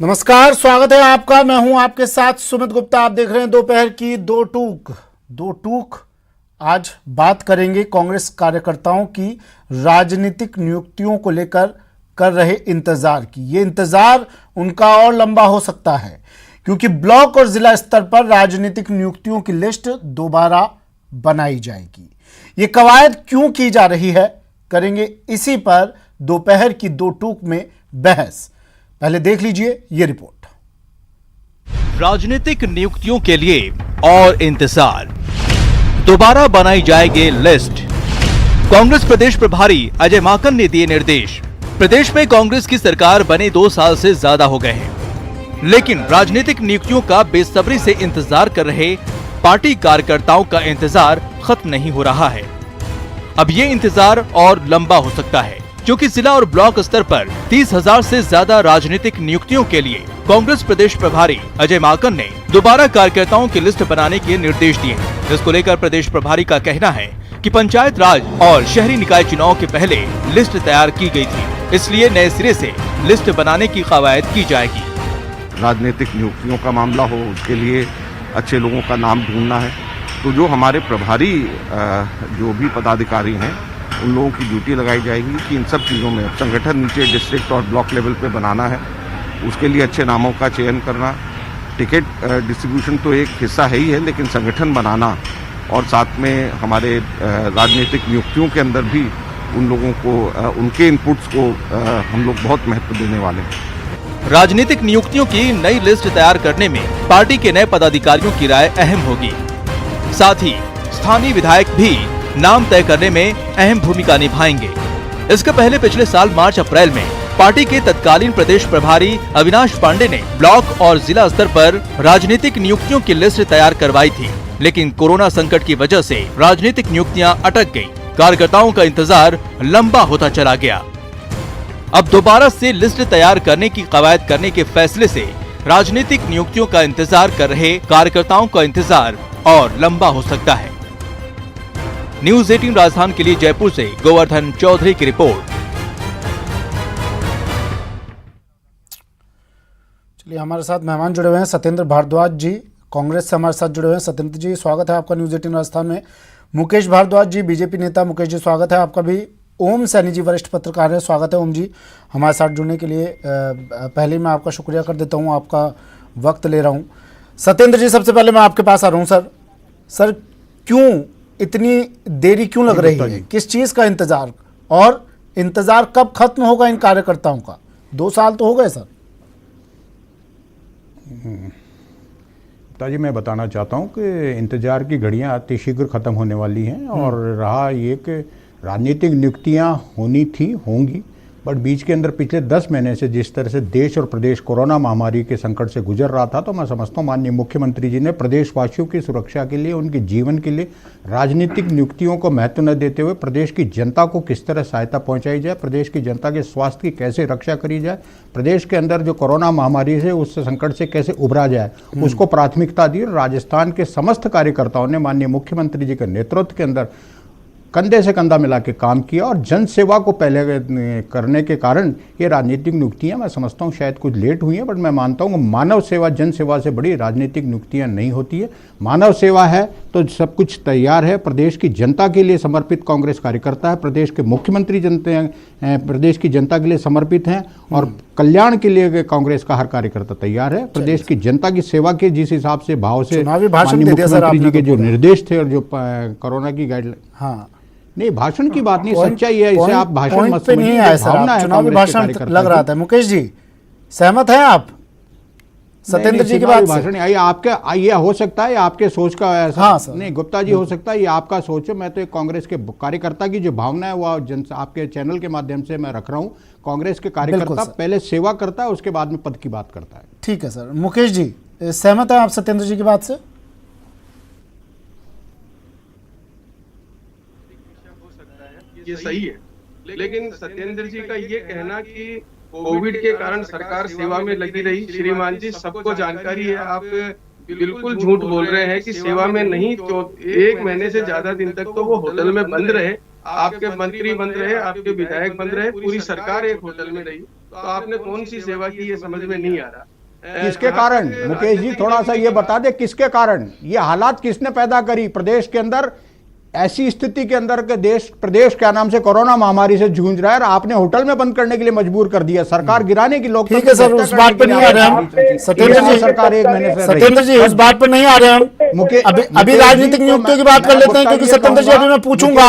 नमस्कार, स्वागत है आपका। मैं हूं आपके साथ सुमित गुप्ता। आप देख रहे हैं दोपहर की दो टूक। आज बात करेंगे कांग्रेस कार्यकर्ताओं की राजनीतिक नियुक्तियों को लेकर कर रहे इंतजार की। ये इंतजार उनका और लंबा हो सकता है क्योंकि ब्लॉक और जिला स्तर पर राजनीतिक नियुक्तियों की लिस्ट दोबारा बनाई जाएगी। ये कवायद क्यों की जा रही है, करेंगे इसी पर दोपहर की दो टूक में बहस। पहले देख लीजिए ये रिपोर्ट। राजनीतिक नियुक्तियों के लिए और इंतजार, दोबारा बनाई जाएगी लिस्ट। कांग्रेस प्रदेश प्रभारी अजय माकन ने दिए निर्देश। प्रदेश में कांग्रेस की सरकार बने 2 साल से ज्यादा हो गए हैं, लेकिन राजनीतिक नियुक्तियों का बेसब्री से इंतजार कर रहे पार्टी कार्यकर्ताओं का इंतजार खत्म नहीं हो रहा है। अब ये इंतजार और लंबा हो सकता है क्योंकि जिला और ब्लॉक स्तर पर 30,000 से ज्यादा राजनीतिक नियुक्तियों के लिए कांग्रेस प्रदेश प्रभारी अजय माकन ने दोबारा कार्यकर्ताओं की लिस्ट बनाने के निर्देश दिए हैं। इसको लेकर प्रदेश प्रभारी का कहना है कि पंचायत राज और शहरी निकाय चुनाव के पहले लिस्ट तैयार की गई थी, इसलिए नए सिरे से लिस्ट बनाने की कवायद की जाएगी। राजनीतिक नियुक्तियों का मामला हो, उसके लिए अच्छे लोगों का नाम ढूंढना है, तो जो हमारे प्रभारी जो भी पदाधिकारी हैं उन लोगों की ड्यूटी लगाई जाएगी कि इन सब चीज़ों में संगठन नीचे डिस्ट्रिक्ट और ब्लॉक लेवल पे बनाना है। उसके लिए अच्छे नामों का चयन करना, टिकट डिस्ट्रीब्यूशन तो एक हिस्सा है ही है, लेकिन संगठन बनाना और साथ में हमारे राजनीतिक नियुक्तियों के अंदर भी उन लोगों को उनके इनपुट्स को हम लोग बहुत महत्व देने वाले हैं। राजनीतिक नियुक्तियों की नई लिस्ट तैयार करने में पार्टी के नए पदाधिकारियों की राय अहम होगी। साथ ही स्थानीय विधायक भी नाम तय करने में अहम भूमिका निभाएंगे। इसके पहले पिछले साल मार्च अप्रैल में पार्टी के तत्कालीन प्रदेश प्रभारी अविनाश पांडे ने ब्लॉक और जिला स्तर पर राजनीतिक नियुक्तियों की लिस्ट तैयार करवाई थी, लेकिन कोरोना संकट की वजह से राजनीतिक नियुक्तियां अटक गयी। कार्यकर्ताओं का इंतजार लंबा होता चला गया। अब दोबारा से लिस्ट तैयार करने की कवायद करने के फैसले से राजनीतिक नियुक्तियों का इंतजार कर रहे कार्यकर्ताओं का इंतजार और लंबा हो सकता है। न्यूज़ 18 राजस्थान के लिए जयपुर से गोवर्धन चौधरी की रिपोर्ट। चलिए, हमारे साथ मेहमान जुड़े हुए हैं सत्येंद्र भारद्वाज जी, कांग्रेस से हमारे साथ जुड़े हुए हैं। सत्येंद्र जी, स्वागत है आपका न्यूज़ 18 राजस्थान में। मुकेश भारद्वाज जी, बीजेपी नेता, मुकेश जी स्वागत है आपका भी। ओम सैनी जी, वरिष्ठ पत्रकार है, स्वागत है ओम जी हमारे साथ जुड़ने के लिए। पहले मैं आपका शुक्रिया कर देता हूँ, आपका वक्त ले रहा हूँ। सत्येंद्र जी, सबसे पहले मैं आपके पास आ रहा हूँ। सर क्यों इतनी देरी क्यों लग रही है, किस चीज़ का इंतजार, और इंतजार कब खत्म होगा इन कार्यकर्ताओं का? 2 साल तो हो गए सर। ताजी मैं बताना चाहता हूं कि इंतजार की घड़ियां अतिशीघ्र खत्म होने वाली हैं और रहा ये कि राजनीतिक नियुक्तियां होनी थी, होंगी, बट बीच के अंदर पिछले 10 महीने से जिस तरह से देश और प्रदेश कोरोना महामारी के संकट से गुजर रहा था, तो मैं समझता हूँ माननीय मुख्यमंत्री जी ने प्रदेशवासियों की सुरक्षा के लिए, उनके जीवन के लिए राजनीतिक नियुक्तियों को महत्व न देते हुए प्रदेश की जनता को किस तरह सहायता पहुंचाई जाए, प्रदेश की जनता के स्वास्थ्य की कैसे रक्षा करी जाए, प्रदेश के अंदर जो कोरोना महामारी से उस संकट से कैसे उभरा जाए, उसको प्राथमिकता दी। राजस्थान के समस्त कार्यकर्ताओं ने माननीय मुख्यमंत्री जी के नेतृत्व के अंदर कंधे से कंधा मिला के काम किया और जन सेवा को पहले करने के कारण ये राजनीतिक नियुक्तियां मैं समझता हूं शायद कुछ लेट हुई हैं, बट मैं मानता हूं मानव सेवा जन सेवा से बड़ी राजनीतिक नियुक्तियां नहीं होती है। मानव सेवा है तो सब कुछ तैयार है। प्रदेश की जनता के लिए समर्पित कांग्रेस कार्यकर्ता है, प्रदेश के मुख्यमंत्री प्रदेश की जनता के लिए समर्पित हैं और कल्याण के लिए कांग्रेस का हर कार्यकर्ता तैयार है। प्रदेश की जनता की सेवा के जिस हिसाब से भाव से मुख्यमंत्री जी के जो निर्देश थे और जो कोरोना की गाइडलाइन, हाँ नहीं भाषण की बात नहीं, सच्चाई है, इसे आप भाषण मत समझिए, भावना है। चुनावी भाषण लग रहा था। मुकेश जी, सहमत हैं आप सत्येंद्र जी की बात? भाषण आई आपके, ये हो सकता है आपके सोच का ऐसा, हाँ सर, नहीं गुप्ता जी, हो सकता है ये आपका सोच है। मैं तो एक कांग्रेस के कार्यकर्ता की जो भावना है वो आपके चैनल के माध्यम से मैं रख रहा हूँ। कांग्रेस के कार्यकर्ता पहले सेवा करता है, उसके बाद में पद की बात करता है। ठीक है सर। मुकेश जी, सहमत है आप सत्येंद्र जी की बात से? ये सही है, लेकिन सत्येंद्र जी का ये कहना कि कोविड के कारण सरकार सेवा में लगी रही, श्रीमान जी सबको जानकारी है, आप बिल्कुल झूठ बोल रहे हैं कि सेवा में नहीं। 1 महीने से ज्यादा दिन तक तो वो होटल में बंद रहे। आपके मंत्री बन रहे, आपके विधायक बन रहे, पूरी सरकार एक होटल में रही, तो आपने कौन सी सेवा की ये समझ में नहीं आ रहा। किसके कारण? मुकेश जी थोड़ा सा ये बता दे, किसके कारण ये हालात किसने पैदा करी प्रदेश के अंदर? ऐसी स्थिति के अंदर के प्रदेश क्या नाम से कोरोना महामारी से जूझ रहा है और आपने होटल में बंद करने के लिए मजबूर कर दिया, सरकार गिराने की लोग। ठीक है सर, उस बात पर नहीं आ रहे हम सत्येंद्र जी। सरकार 1 महीने से सत्येंद्र जी उस बात पर नहीं आ रहे हम। अभी राजनीतिक नियुक्तियों की बात कर लेते हैं, क्योंकि सत्येंद्र जी अभी मैं पूछूंगा,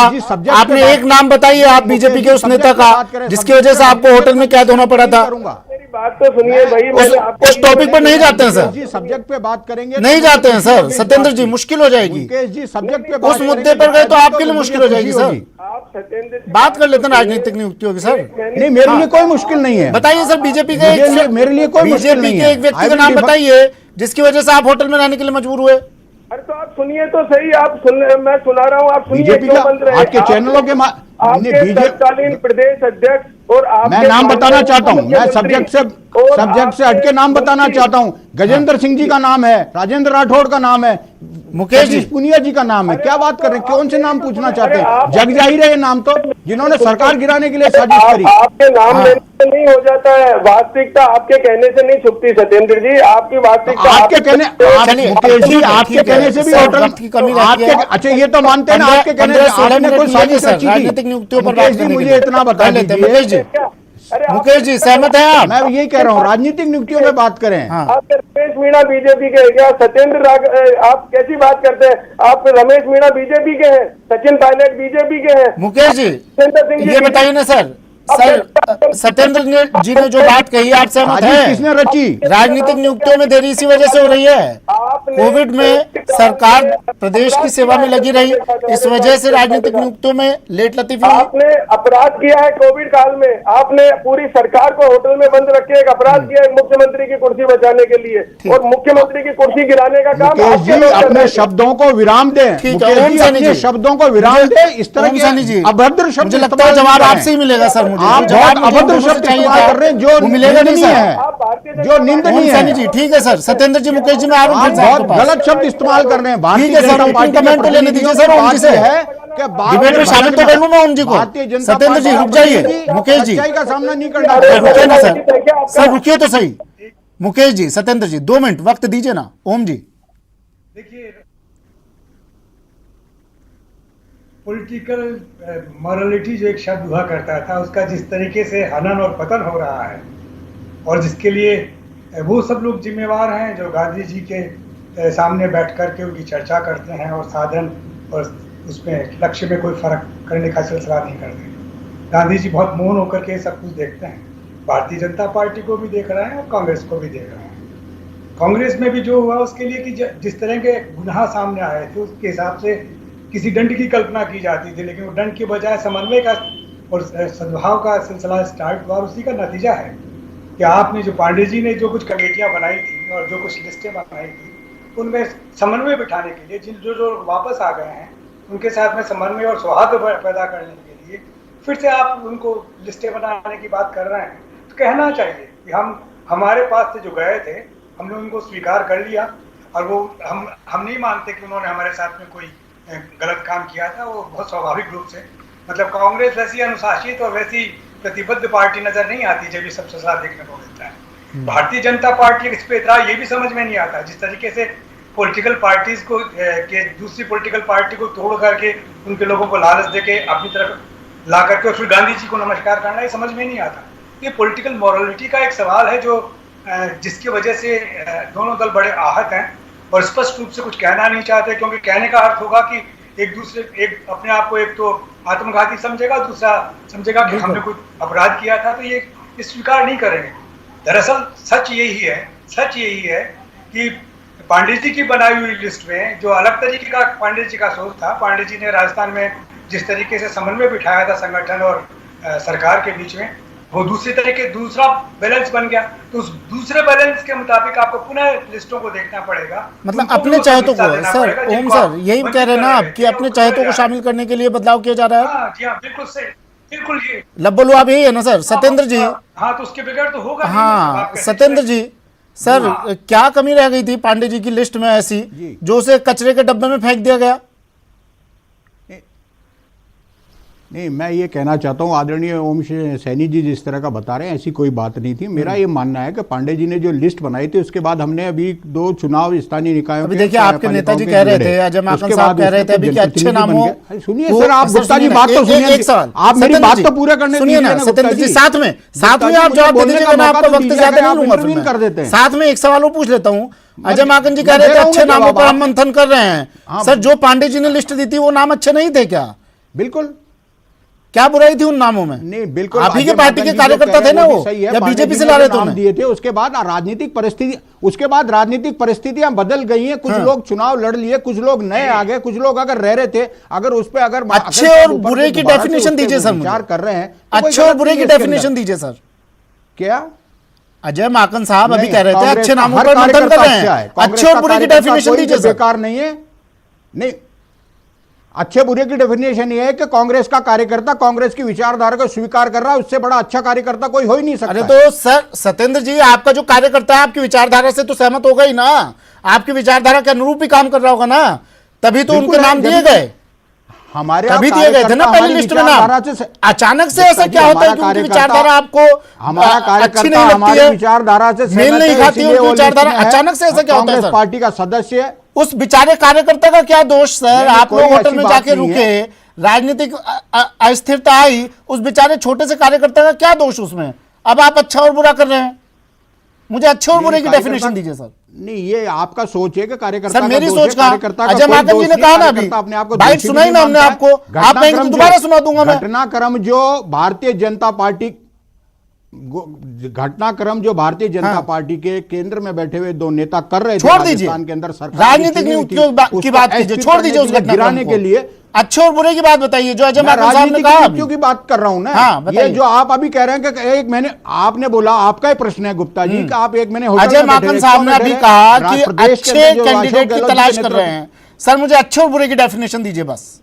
आपने एक नाम बताइए आप बीजेपी के उस नेता का जिसकी वजह से आपको होटल में कैद होना पड़ा था। बात तो सुनिए भाई, उस टॉपिक पर नहीं जाते हैं सर, जी सब्जेक्ट पे बात करेंगे, नहीं जाते हैं सर सत्येंद्र जी, मुश्किल हो जाएगी। मुकेश जी सब्जेक्ट पे उस मुद्दे पर गए तो आपके लिए मुश्किल हो जाएगी सर। आप सत्येंद्र बात कर लेते हैं राजनीतिक नियुक्तियों की सर। नहीं, मेरे लिए कोई मुश्किल नहीं है। बताइए सर, बीजेपी के मेरे लिए कोई मुश्किल नहीं बीजेपी के है। एक व्यक्ति का नाम बताइए जिसकी वजह से आप होटल में रहने के लिए मजबूर हुए। अरे तो आप सुनिए तो सही, मैं सुना रहा हूँ, आप सुनिए। बीजेपी क्यों बंद रहे? आपके चैनलों के आपके तत्कालीन प्रदेश अध्यक्ष और आप, मैं नाम बताना चाहता हूं, मैं सब्जेक्ट से हटके नाम बताना चाहता हूं। गजेंद्र सिंह जी का नाम है, राजेंद्र राठौड़ का नाम है, मुकेश जी पुनिया जी का नाम है। क्या बात कर रहे हैं? कौन से नाम पूछना चाहते हैं? जग जाहिर है ये नाम तो, जिन्होंने सरकार गिराने के लिए साजिश करी। आपके नाम लेने से नहीं हो जाता है, वास्तविकता आपके कहने से नहीं छुपती सत्येंद्र जी, आपकी वास्तविकता आपके कहने, मुकेश जी आपके कहने से भी होटल की कमी आपके, अच्छा ये तो मानते हैं ना, आपके कहने से आपने कोई साजिश रची थी। राजनीतिक नियुक्तियों पर मुकेश जी मुझे इतना बता दीजिए, मुकेश जी सहमत हैं आप? मैं यही कह रहा हूँ राजनीतिक नियुक्तियों में बात करें। आप रमेश मीणा बीजेपी के हैं क्या? सत्येंद्र आप कैसी बात करते हैं? आप रमेश मीणा बीजेपी के हैं, सचिन पायलट बीजेपी के हैं। मुकेश जी ये बताइए ना सर, सत्येंद्र जी ने जो बात कही आप सहमत हैं? किसने रची? राजनीतिक नियुक्तियों में देरी इसी वजह से हो रही है। कोविड में सरकार प्रदेश की सेवा में लगी रही, इस वजह से राजनीतिक नियुक्तियों में लेट लतीफी हुई। आपने अपराध किया है कोविड काल में, आपने पूरी सरकार को होटल में बंद रख के एक अपराध किया है मुख्यमंत्री की कुर्सी बचाने के लिए, और मुख्यमंत्री की कुर्सी गिराने का काम मुकेश जी अपने शब्दों को विराम दें। अपने शब्दों को विराम दें, इस तरह के अभद्र शब्द मुझे लगता है जवाब आपसे ही मिलेगा सर। आप बहुत अभद्र शब्द इस्तेमाल कर रहे हैं जो मिलेगा नहीं है, जो निंदनीय है। जी ठीक है सर, सत्येंद्र जी मुकेश जी में आप बहुत गलत शब्द इस्तेमाल कर रहे हैं। भारतीय जनता पार्टी कमेंट तो लेने दीजिए सर ओम जी से, है डिबेट में शामिल तो कर लूं मैं ओम जी को। सत्येंद्र जी रुक जाइए, मुकेश जी का सामना नहीं करना। रुकिए ना सर रुकिए तो सही। मुकेश जी सत्येंद्र जी 2 मिनट वक्त दीजिए ना। ओम जी देखिए, पॉलिटिकल मॉरलिटी जो एक शब्द हुआ करता था, उसका जिस तरीके से हनन और पतन हो रहा है, और जिसके लिए वो सब लोग जिम्मेवार हैं जो गांधी जी के सामने बैठ कर के उनकी चर्चा करते हैं और साधन और उसमें लक्ष्य में कोई फर्क करने का सिलसिला नहीं करते। गांधी जी बहुत मौन होकर के सब कुछ देखते हैं। भारतीय जनता पार्टी को भी देख रहे हैं और कांग्रेस को भी देख रहे हैं। कांग्रेस में भी जो हुआ उसके लिए कि जिस तरह के गुनाह सामने आए थे उसके हिसाब से किसी दंड की कल्पना की जाती थी, लेकिन वो दंड के बजाय समन्वय का और सद्भाव का सिलसिला स्टार्ट हुआ। उसी का नतीजा है कि आपने जो पांडे जी ने जो कुछ कमेटियां बनाई थी और जो कुछ लिस्टें बनाई थी, उनमें समन्वय बिठाने के लिए जो जो वापस आ गए हैं उनके साथ में समन्वय और सौहार्द पैदा करने के लिए फिर से आप उनको लिस्टें बनाने की बात कर रहे हैं। तो कहना चाहिए कि हमारे पास से जो गए थे हमने उनको स्वीकार कर लिया, और वो हम नहीं मानते कि उन्होंने हमारे साथ में कोई गलत काम किया था। वो बहुत स्वाभाविक रूप से, मतलब कांग्रेस वैसी अनुशासित और वैसी प्रतिबद्ध पार्टी नजर नहीं आती जब ये सब साथ देखने को मिलता है। भारतीय जनता पार्टी इस पे इतना ये भी समझ में नहीं आता, जिस तरीके से पॉलिटिकल पार्टीज को के दूसरी पॉलिटिकल पार्टी को तोड़ करके उनके लोगों को लालच देके अपनी तरफ ला करके और फिर गांधी जी को नमस्कार करना, ये समझ में नहीं आता। ये पॉलिटिकल मॉरलिटी का एक सवाल है जो जिसकी वजह से दोनों दल बड़े आहत हैं और स्पष्ट रूप से कुछ कहना नहीं चाहते, क्योंकि कहने का अर्थ होगा कि एक अपने आप को एक तो आत्मघाती समझेगा, दूसरा समझेगा कि हमने कुछ अपराध किया था, तो ये स्वीकार नहीं करेंगे। दरअसल सच यही है कि पांडे जी की बनाई हुई लिस्ट में जो अलग तरीके का पांडे जी का सोच था, पांडे जी ने राजस्थान में जिस तरीके से समन्वय बिठाया था संगठन और सरकार के बीच में, वो दूसरा बैलेंस बन गया। तो उस दूसरे बैलेंस के मुताबिक आपको पुनः लिस्टों को देखना पड़ेगा। मतलब अपने चाहतों को सर, ओम सर यही कह रहे हैं ना आप कि अपने चाहतों को शामिल करने के लिए बदलाव किया जा रहा है। जी हाँ, बिल्कुल सही, बिल्कुल ये लब्बोलू आप यही है ना सर? सत्येंद्र जी हाँ, तो उसके बगैर तो होगा। हाँ सत्येंद्र जी सर, क्या कमी रह गई थी पांडे जी की लिस्ट में ऐसी जो उसे कचरे के डब्बे में फेंक दिया गया? नहीं, मैं ये कहना चाहता हूँ, आदरणीय ओम सैनी जी जिस तरह का बता रहे हैं ऐसी कोई बात नहीं थी। मेरा ये मानना है कि पांडे जी ने जो लिस्ट बनाई थी उसके बाद हमने अभी 2 चुनाव स्थानीय निकायों अभी देखिए आपके नेताजी कह रहे थे, अजय माकन साहब कह रहे थे अभी कि अच्छे नामों। सुनिए सर, आप गुप्ता जी बात तो सुनिए, एक सवाल आप मेरी बात तो पूरा करने सुनिए ना सत्येंद्र जी, साथ में आप जवाब दे दीजिएगा, मैं आपका वक्त ज्यादा नहीं लूंगा, फिर कर देते हैं। साथ में एक सवाल वो पूछ लेता हूँ। अजय माकन जी कह रहे थे अच्छे नामों पर हम मंथन कर रहे हैं। सर जो पांडे जी ने लिस्ट दी थी वो नाम अच्छे नहीं थे क्या? बिल्कुल। क्या बुराई थी उन नामों में? नहीं, बिल्कुल आप ही के पार्टी के कार्यकर्ता थे ना वो, या बीजेपी से ला रहे थे? दिए थे। उसके बाद राजनीतिक परिस्थितियां बदल गई हैं। कुछ लोग चुनाव लड़ लिए, कुछ लोग नए आ गए, कुछ लोग अगर रह रहे थे, अगर उस पे अगर अच्छे और बुरे की डेफिनेशन दीजिए सर, विचार कर रहे हैं, अच्छे और बुरे की डेफिनेशन दीजिए सर। क्या अजय माकन साहब अभी कह रहे थे अच्छे नामों पर मंथन कर रहे हैं, अच्छे और बुरे की डेफिनेशन दीजिए सर। बेकार नहीं है। नहीं, अच्छे बुरे की डेफिनेशन ये है कि कांग्रेस का कार्यकर्ता कांग्रेस की विचारधारा को स्वीकार कर रहा है, उससे बड़ा अच्छा कार्यकर्ता कोई हो ही नहीं सकता। अरे तो सर सत्येंद्र जी, आपका जो कार्यकर्ता है आपकी विचारधारा से तो सहमत होगा ही ना, आपकी विचारधारा के अनुरूप ही काम कर रहा होगा ना, तभी तो उनके नाम दिए गए। हमारे तभी दिए गए थे ना पहली लिस्ट में नाम। अचानक से ऐसा क्या होता है कि उनकी विचारधारा आपको अच्छी नहीं लगती है, विचारधारा से मेल नहीं खाती है उनकी विचारधारा? अचानक से ऐसा क्या होता है? पार्टी का सदस्य है, उस बेचारे कार्यकर्ता का क्या दोष सर? आप लोग होटल में जाके रुके, राजनीतिक अस्थिरता आई, उस बेचारे छोटे से कार्यकर्ता का क्या दोष उसमें? अब आप अच्छा और बुरा कर रहे हैं। मुझे अच्छे और बुरे की डेफिनेशन दीजिए सर। नहीं, ये आपका सोच है कि कार्यकर्ता सर मेरी सोच का अजय माकन जी ने कहा ना, अभी अपने आप को बाइट सुनाई ना हमने आपको, आप कहेंगे तो दोबारा सुना दूंगा मैं। घटनाक्रम जो भारतीय जनता पार्टी के केंद्र में बैठे हुए 2 नेता कर रहे थे, छोड़ दीजिए राजस्थान के अंदर सरकार राजनीतिक नियुक्तियों की बात कीजिए, छोड़ दीजिए उस घटना गिराने के लिए। अच्छे और बुरे की बात बताइए जो अजय माकन साहब ने कहा। की बात कर रहा हूं ना। हाँ, ये जो आप अभी कह रहे हैं कि एक महीने आपने बोला, आपका ही प्रश्न है गुप्ता जी कि आप एक महीने अजय माकन साहब ने अभी कहा कि अच्छे कैंडिडेट की तलाश कर रहे हैं। सर मुझे अच्छे और बुरे की डेफिनेशन दीजिए बस।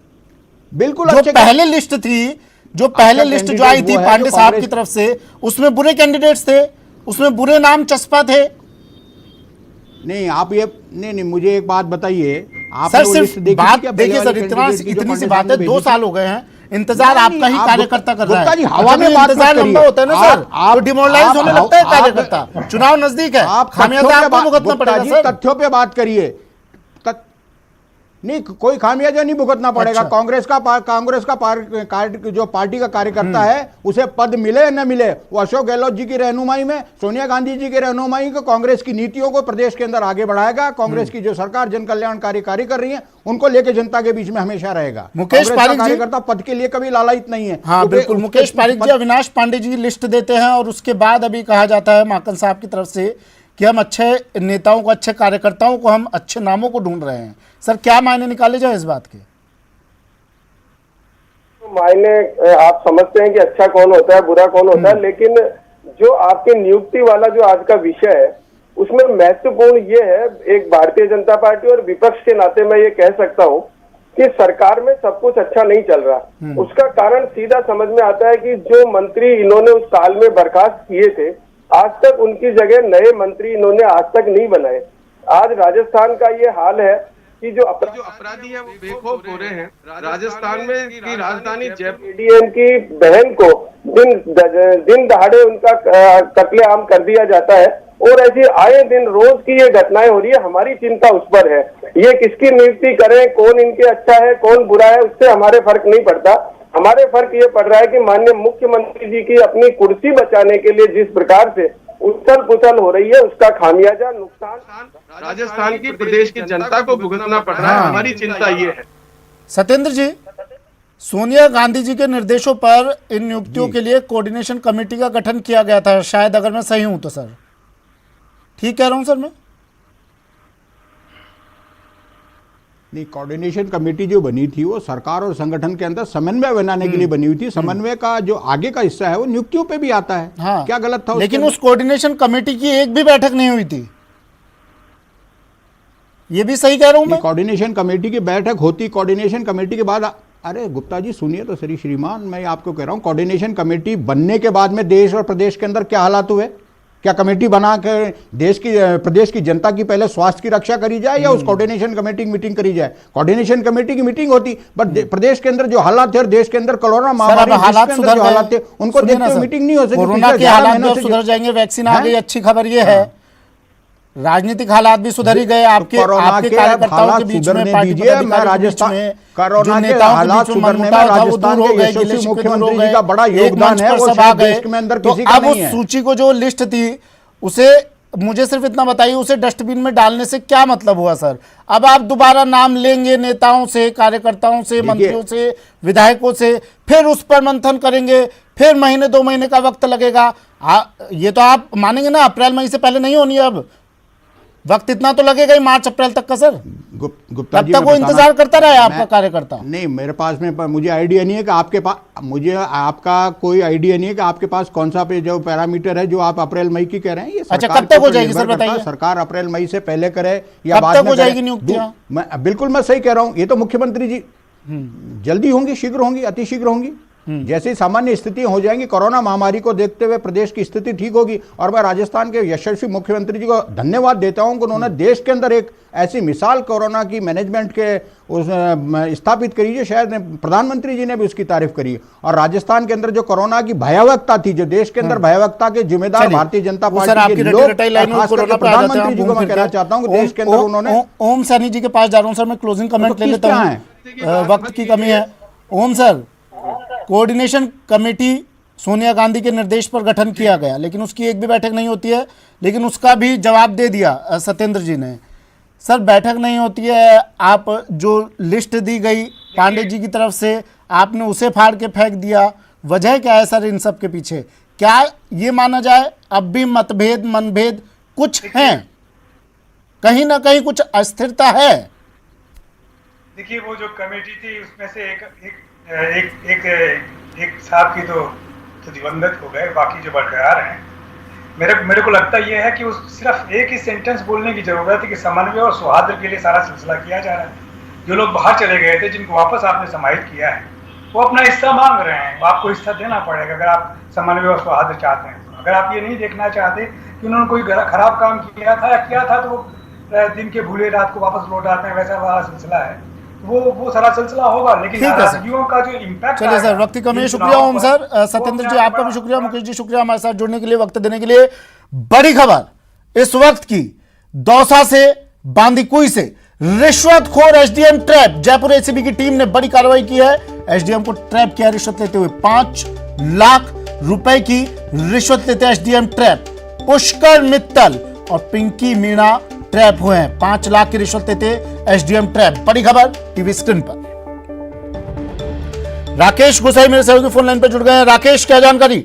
बिल्कुल। जो पहले लिस्ट थी, जो पहले लिस्ट जो आई थी पांडे साहब की तरफ से, उसमें बुरे कैंडिडेट्स थे, उसमें बुरे नाम चस्पा थे। नहीं, आप ये नहीं, मुझे एक बात बताइए, आप सर सिर्फ बात देखिए सर, इतनी सी बात है, 2 साल हो गए हैं, इंतजार आपका ही कार्यकर्ता कर रहा है। हवा में बात इंतजार लंबा होता है ना सर, तो डिमोरलाइज होने लगता है कार्यकर्ता। चुनाव नजदीक है, खामियाजा आपको भुगतना पड़ेगा सर। तथ्यों पे बात करिए। नहीं, कोई खामियाजा नहीं भुगतना पड़ेगा। अच्छा। कांग्रेस का जो पार्टी का कार्यकर्ता है उसे पद मिले या न मिले, वो अशोक गहलोत जी की रहनुमाई में, सोनिया गांधी जी की रहनुमाई को, कांग्रेस की नीतियों को प्रदेश के अंदर आगे बढ़ाएगा। कांग्रेस की जो सरकार जन कल्याणकारी कार्य कर रही है उनको लेकर जनता के बीच में हमेशा रहेगा। मुकेश पारिक कार्यकर्ता पद के लिए कभी लालायित नहीं है। हाँ बिल्कुल, मुकेश पारिक जी अविनाश पांडे जी लिस्ट देते हैं और उसके बाद अभी कहा जाता है माकन साहब की तरफ से कि हम अच्छे नेताओं को, अच्छे कार्यकर्ताओं को, हम अच्छे नामों को ढूंढ रहे हैं। सर क्या मायने निकाले जाए इस बात के? मायने आप समझते हैं कि अच्छा कौन होता है, बुरा कौन होता है, लेकिन जो आपके नियुक्ति वाला जो आज का विषय है उसमें महत्वपूर्ण ये है, एक भारतीय जनता पार्टी और विपक्ष के नाते मैं ये कह सकता हूँ कि सरकार में सब कुछ अच्छा नहीं चल रहा। उसका कारण सीधा समझ में आता है कि जो मंत्री इन्होंने उस काल में बर्खास्त किए थे, आज तक उनकी जगह नए मंत्री इन्होंने आज तक नहीं बनाए। आज राजस्थान का ये हाल है कि जो अपराधी है वो बेखौफ हो रहे हैं। राजस्थान में की राजधानी जयपुर एडीएम की बहन को दिन दहाड़े उनका कत्लेआम कर दिया जाता है और ऐसी आए दिन रोज की ये घटनाएं हो रही है। हमारी चिंता उस पर है, ये किसकी नियुक्ति करें, कौन इनके अच्छा है कौन बुरा है, उससे हमारे फर्क नहीं पड़ता। हमारे फर्क ये पड़ रहा है कि माननीय मुख्यमंत्री जी की अपनी कुर्सी बचाने के लिए जिस प्रकार से उछल पुछल हो रही है, उसका खामियाजा नुकसान राजस्थान की, प्रदेश की जनता को भुगतना पड़ रहा है। हमारी चिंता ये है। सत्येंद्र जी, सोनिया गांधी जी के निर्देशों पर इन नियुक्तियों के लिए कोऑर्डिनेशन कमेटी का गठन किया गया था, शायद अगर मैं सही हूं तो। सर ठीक कह रहा हूं सर मैं? नहीं, कोऑर्डिनेशन कमेटी जो बनी थी वो सरकार और संगठन के अंदर समन्वय बनाने के लिए बनी हुई थी। समन्वय का जो आगे का हिस्सा है वो नियुक्तियों पे भी आता है। हाँ, क्या गलत था? लेकिन उस कोऑर्डिनेशन कमेटी की एक भी बैठक नहीं हुई थी, ये भी सही कह रहा हूं मैं? कोऑर्डिनेशन कमेटी की बैठक होती, कोऑर्डिनेशन कमेटी के बाद, अरे गुप्ता जी सुनिए तो सही श्रीमान, मैं आपको कह रहा हूं कोऑर्डिनेशन कमेटी बनने के बाद में देश और प्रदेश के अंदर क्या हालात हुए, क्या कमेटी बना कर देश की प्रदेश की जनता की पहले स्वास्थ्य की रक्षा करी जाए या उस कोऑर्डिनेशन कमेटी की मीटिंग करी जाए? कोऑर्डिनेशन कमेटी की मीटिंग होती, बट प्रदेश के अंदर जो हालात थे और देश के अंदर कोरोना महामारी हालात जिसके अंदर जो हालात थे उनको देखते हुए मीटिंग नहीं हो सकी। कोरोना के हालात भी अब सुधर जाएंगे, वैक्सीन आ गई, अच्छी खबर ये है। राजनीतिक हालात भी सुधर ही गए आपके कार्यकर्ताओं के बीच में, पार्टी राजस्थान कोरोना के हालात सुधरने में राजस्थान के यशस्वी मुख्यमंत्री जी का बड़ा योगदान है, वो शायद देश के अंदर किसी का नहीं है। उस सूची को जो लिस्ट थी उसे मुझे सिर्फ इतना बताइए, उसे डस्टबिन में डालने से क्या मतलब हुआ सर? अब आप दोबारा नाम लेंगे नेताओं से, कार्यकर्ताओं से, मंत्रियों से, विधायकों से, फिर उस पर मंथन करेंगे, फिर महीने 2 महीने का वक्त लगेगा। ये तो आप मानेंगे ना, अप्रैल मई से पहले नहीं होनी, अब वक्त इतना तो लगेगा ही, मार्च अप्रैल तक का सर। गुप्ता जी, तब तक वो इंतजार करता रहा है आपका कार्यकर्ता? नहीं, मेरे पास में मुझे आइडिया नहीं है कि आपके पास, मुझे आपका कोई आइडिया नहीं है कि आपके पास कौन सा पे जो पैरामीटर है जो आप अप्रैल मई की कह रहे हैं। ये अच्छा, कब तक हो जाएगी सर बताइए? सरकार अप्रैल मई से पहले करे या बाद में हो जाएगी नियुक्तियां? बिल्कुल मैं सही कह रहा हूं, ये तो मुख्यमंत्री जी जल्दी होंगी, शीघ्र होंगी, अति शीघ्र होंगी। जैसे ही सामान्य स्थितियां हो जाएंगी, कोरोना महामारी को देखते हुए प्रदेश की स्थिति ठीक होगी। और मैं राजस्थान के यशस्वी मुख्यमंत्री जी को धन्यवाद देता हूं कि उन्होंने देश के अंदर एक ऐसी मिसाल कोरोना की मैनेजमेंट के उस स्थापित करी है, शायद प्रधानमंत्री जी ने भी उसकी तारीफ करी। और राजस्थान के अंदर जो कोरोना की भयावहता थी, जो देश के अंदर भयावहता के जिम्मेदार भारतीय जनता पार्टी के लोग, प्रधानमंत्री जी को मैं कहना चाहता हूँ कि देश के अंदर उन्होंने। ओम सैनी जी के पास जा रहा हूँ सर, मैं क्लोजिंग कमेंट ले लेता हूँ, वक्त की कमी है। Om sir, coordination committee Sonia Gandhi के निर्देश पर गठन किया गया, लेकिन उसकी एक भी बैठक नहीं होती है, लेकिन उसका भी जवाब दे दिया सत्येंद्र जी ने। सर बैठक नहीं होती है, आप जो लिस्ट दी गई पांडे जी की तरफ से, आपने उसे फाड़ के फेंक दिया, वजह क्या है सर इन सब के पीछे? क्या ये माना जाए अब भी मतभेद मनभेद कुछ हैं, कहीं ना कहीं कुछ अस्थिरता है? देखिए, वो जो कमेटी थी उसमें से एक साहब की तो दिवंगत हो गए, बाकी जो बरकरार हैं। मेरे को लगता ये है कि उस सिर्फ एक ही सेंटेंस बोलने की जरूरत है कि समन्वय और सौहार्द के लिए सारा सिलसिला किया जा रहा है। जो लोग बाहर चले गए थे, जिनको वापस आपने समाहित किया है, वो अपना हिस्सा मांग रहे हैं, आपको हिस्सा देना पड़ेगा अगर आप समन्वय और सौहार्द चाहते हैं। अगर आप ये नहीं देखना चाहते कि उन्होंने कोई खराब काम किया था तो वो दिन के भूले रात को वापस लौट आते हैं, वैसा वाला सिलसिला है। वो सारा सिलसिला होगा, लेकिन नाराजगियों का जो इम्पैक्ट। चलिए सर, वक्त की कमी है, शुक्रिया ओम सर। सत्येंद्र जी आपका भी शुक्रिया, मुकेश जी शुक्रिया हमारे साथ जुड़ने के लिए, वक्त देने के लिए। बड़ी खबर इस वक्त की, दौसा से बांदीकुई से रिश्वतखोर एसडीएम ट्रैप। जयपुर एसीबी की टीम ने बड़ी कार्रवाई की है, एसडीएम को ट्रैप किया रिश्वत लेते हुए। 5 लाख रुपए की रिश्वत लेते एसडीएम ट्रैप। पुष्कर मित्तल और पिंकी मीणा ट्रैप हुए हैं। 5 लाख की रिश्वत लेते एसडीएम ट्रैप। बड़ी खबर टीवी स्क्रीन पर। राकेश गुसाई मेरे सहयोगी फोन लाइन पर जुड़ गए हैं। राकेश, क्या जानकारी?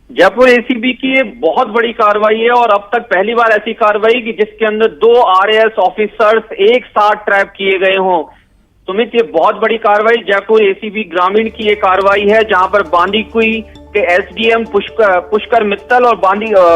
जयपुर एसीबी की ये बहुत बड़ी कार्रवाई है और अब तक पहली बार ऐसी कार्रवाई कि जिसके अंदर 2 आरएएस ऑफिसर्स एक साथ ट्रैप किए गए हों। सुमित, ये बहुत बड़ी कार्रवाई जयपुर एसीबी ग्रामीण की ये कार्रवाई है, जहां पर बांदीकुई के एसडीएम पुष्कर मित्तल और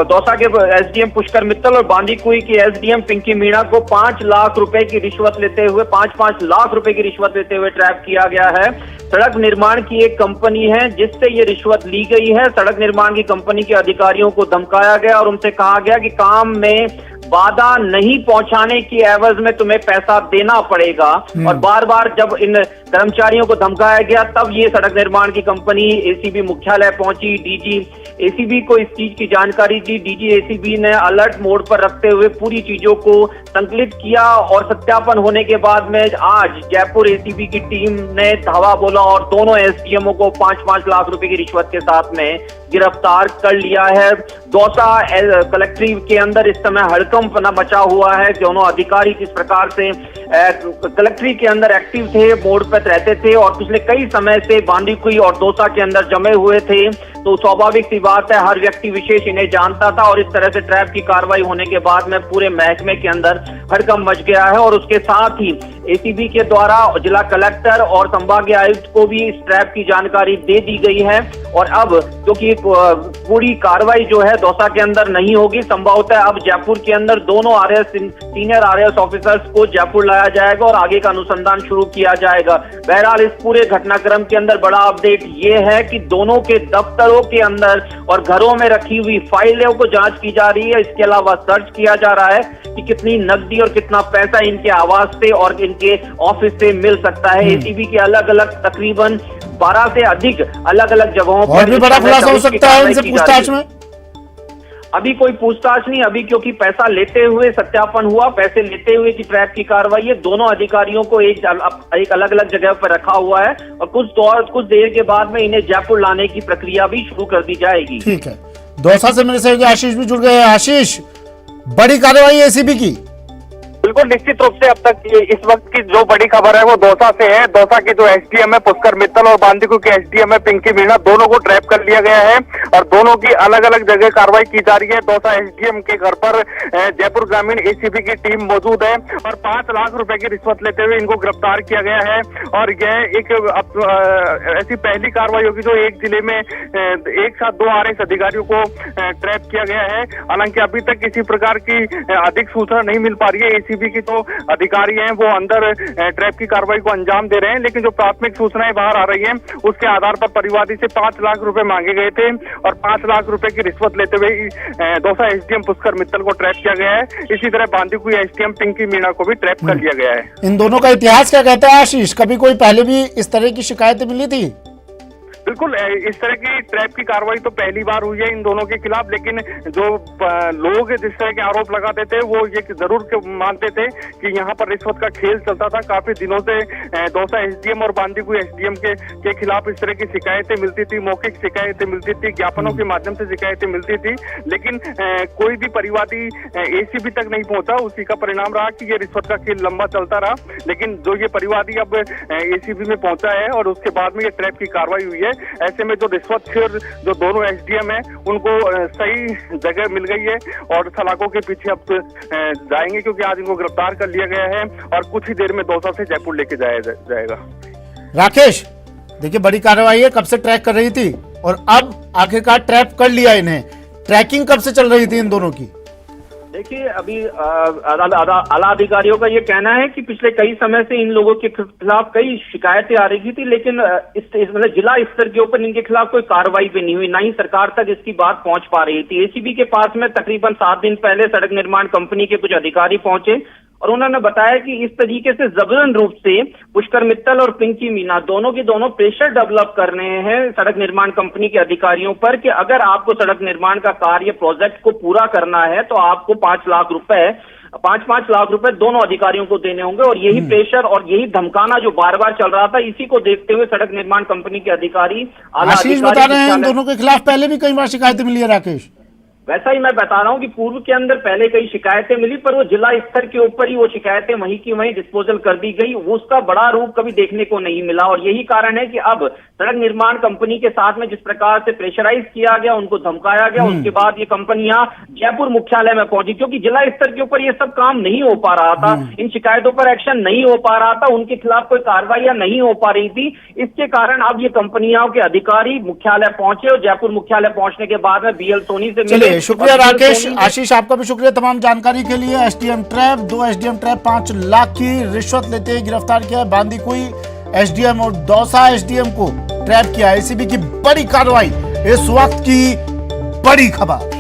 दौसा के एसडीएम पुष्कर मित्तल और बांदीकुई के एसडीएम पिंकी मीणा को 5 लाख रुपए की रिश्वत लेते हुए 5-5 लाख रुपए की रिश्वत लेते हुए ट्रैप किया गया है। सड़क निर्माण की एक कंपनी है जिससे ये रिश्वत ली गई है। सड़क निर्माण की कंपनी के अधिकारियों को धमकाया गया और उनसे कहा गया कि काम में बाधा नहीं पहुंचाने की एवज में तुम्हें पैसा देना पड़ेगा। और बार बार जब इन कर्मचारियों को धमकाया गया, तब ये सड़क निर्माण की कंपनी एसीबी मुख्यालय पहुंची। डीजी एसीबी को इस चीज की जानकारी दी। डीजी एसीबी ने अलर्ट मोड पर रखते हुए पूरी चीजों को संकलित किया और सत्यापन होने के बाद में आज जयपुर एसीबी की टीम ने धावा बोला और दोनों एसडीएमओ को 5-5 लाख रुपए की रिश्वत के साथ में गिरफ्तार कर लिया है। दौसा कलेक्ट्रेट के अंदर इस समय हड़कंप न मचा हुआ है। दोनों अधिकारी किस प्रकार से कलेक्ट्रेट के अंदर एक्टिव थे, मोड पर रहते थे और पिछले कई समय से बांदीकुई और दौसा के अंदर जमे हुए थे, तो स्वाभाविक सी बात है हर व्यक्ति विशेष इन्हें जानता था। और इस तरह से ट्रैप की कार्रवाई होने के बाद में पूरे महकमे के अंदर हड़कंप मच गया है। और उसके साथ ही एसीबी के द्वारा जिला कलेक्टर और संभागीय आयुक्त को भी इस ट्रैप की जानकारी दे दी गई है। और अब क्योंकि पूरी कार्रवाई जो है दौसा के अंदर नहीं होगी, संभवतः अब जयपुर के अंदर दोनों सीनियर आरएएस ऑफिसर्स को जयपुर लाया जाएगा और आगे का अनुसंधान शुरू किया जाएगा। बहरहाल इस पूरे घटनाक्रम के अंदर बड़ा अपडेट ये है कि दोनों के दफ्तरों के अंदर और घरों में रखी हुई फाइलों को जांच की जा रही है। इसके अलावा सर्च किया जा रहा है कि कितनी नकदी और कितना पैसा इनके आवास से और इनके ऑफिस से मिल सकता है। एसीबी के अलग अलग तकरीबन 12 से अधिक अलग अलग जगहों पर और भी बड़ा खुलासा हो सकता है इनसे पूछताछ में। अभी कोई पूछताछ नहीं, अभी क्योंकि पैसा लेते हुए सत्यापन हुआ, पैसे लेते हुए की ट्रैप की कार्रवाई है। दोनों अधिकारियों को एक अलग अलग जगह पर रखा हुआ है और कुछ देर के बाद में इन्हें जयपुर लाने की प्रक्रिया भी शुरू कर दी जाएगी। ठीक है, दौसा से मेरे सहयोगी आशीष भी जुड़ गए हैं। आशीष, बड़ी कार्रवाई एसीबी की। बिल्कुल निश्चित रूप से अब तक इस वक्त की जो बड़ी खबर है वो दौसा से है। दौसा के जो एसडीएम है पुष्कर मित्तल और बांदीकुई के एसडीएम है पिंकी मीणा, दोनों को ट्रैप कर लिया गया है और दोनों की अलग अलग जगह कार्रवाई की जा रही है। दौसा एसडीएम के घर पर जयपुर ग्रामीण एसीबी की टीम मौजूद है और 5 लाख रुपए की रिश्वत लेते हुए इनको गिरफ्तार किया गया है। और यह एक ऐसी पहली कार्रवाई होगी जो एक जिले में एक साथ 2 आरएएस अधिकारियों को ट्रैप किया गया है। हालांकि अभी तक किसी प्रकार की अधिक सूचना नहीं मिल पा रही है। एसीबी की जो अधिकारी हैं वो अंदर ट्रैप की कार्रवाई को अंजाम दे रहे हैं, लेकिन जो प्राथमिक सूचनाएं बाहर आ रही हैं उसके आधार पर परिवादी से 5 लाख रुपए मांगे गए थे और 5 लाख रुपए की रिश्वत लेते हुए दौसा एसडीएम पुष्कर मित्तल को ट्रैप किया गया है। इसी तरह बांदीकुई एसडीएम पिंकी मीणा को भी ट्रैप कर लिया गया है। इन दोनों का इतिहास क्या कहता है आशीष? कभी कोई पहले भी इस तरह की शिकायतें मिली थी? बिल्कुल, इस तरह की ट्रैप की कार्रवाई तो पहली बार हुई है इन दोनों के खिलाफ, लेकिन जो लोग जिस तरह के आरोप लगाते थे वो ये जरूर मानते थे कि यहाँ पर रिश्वत का खेल चलता था। काफी दिनों से दौसा एसडीएम और बांदीकुई एसडीएम के खिलाफ इस तरह की शिकायतें मिलती थी, मौखिक शिकायतें मिलती थी, ज्ञापनों के माध्यम से शिकायतें मिलती थी, लेकिन कोई भी परिवादी एसीबी तक नहीं पहुंचा। उसी का परिणाम रहा कि ये रिश्वत का खेल लंबा चलता रहा, लेकिन जो ये परिवादी अब एसीबी में पहुंचा है और उसके बाद में ये ट्रैप की कार्रवाई हुई है। ऐसे में जो रिश्वतखोर जो दोनों एसडीएम है उनको सही जगह मिल गई है और सलाखों के पीछे अब जाएंगे, क्योंकि आज इनको गिरफ्तार कर लिया गया है और कुछ ही देर में दौसा से जयपुर लेके जाएगा। राकेश, देखिए बड़ी कार्रवाई है, कब से ट्रैक कर रही थी और अब आखिरकार ट्रैप कर लिया इन्हें। ट्रैकिंग कब से चल रही थी इन दोनों की? देखिए, अभी आला अधिकारियों का ये कहना है कि पिछले कई समय से इन लोगों के खिलाफ कई शिकायतें आ रही थी, लेकिन मतलब जिला स्तर के ऊपर इनके खिलाफ कोई कार्रवाई भी नहीं हुई, ना ही सरकार तक इसकी बात पहुंच पा रही थी। एसीबी के पास में तकरीबन 7 दिन पहले सड़क निर्माण कंपनी के कुछ अधिकारी पहुंचे और उन्होंने बताया कि इस तरीके से जबरन रूप से पुष्कर मित्तल और पिंकी मीणा दोनों के दोनों प्रेशर डेवलप कर रहे हैं सड़क निर्माण कंपनी के अधिकारियों पर कि अगर आपको सड़क निर्माण का कार्य प्रोजेक्ट को पूरा करना है तो आपको 5 लाख रुपए दोनों अधिकारियों को देने होंगे। और यही प्रेशर और यही धमकाना जो बार बार चल रहा था, इसी को देखते हुए सड़क निर्माण कंपनी के अधिकारी आशीष बता रहे हैं इन दोनों के खिलाफ पहले भी कई बार शिकायतें मिली है। राकेश, वैसा ही मैं बता रहा हूं कि पूर्व के अंदर पहले कई शिकायतें मिली, पर वो जिला स्तर के ऊपर ही वो शिकायतें वहीं की वहीं डिस्पोजल कर दी गई, उसका बड़ा रूप कभी देखने को नहीं मिला। और यही कारण है कि अब सड़क निर्माण कंपनी के साथ में जिस प्रकार से प्रेशराइज किया गया, उनको धमकाया गया, उसके बाद ये कंपनियां जयपुर मुख्यालय में पहुंची, क्योंकि जिला स्तर के ऊपर ये सब काम नहीं हो पा रहा था, इन शिकायतों पर एक्शन नहीं हो पा रहा था, उनके खिलाफ कोई कार्रवाई नहीं हो पा रही थी। इसके कारण अब ये कंपनियों के अधिकारी मुख्यालय पहुंचे और जयपुर मुख्यालय पहुंचने के बाद में बीएल सोनी से मिले। शुक्रिया राकेश। आशीष, आपका भी शुक्रिया तमाम जानकारी के लिए। SDM trap, 2 SDM trap 5 lakh की रिश्वत लेते हुए गिरफ्तार किया। बांदीकुई एसडीएम और दौसा एसडीएम को ट्रैप किया। एसीबी की बड़ी कार्रवाई, इस वक्त की बड़ी खबर।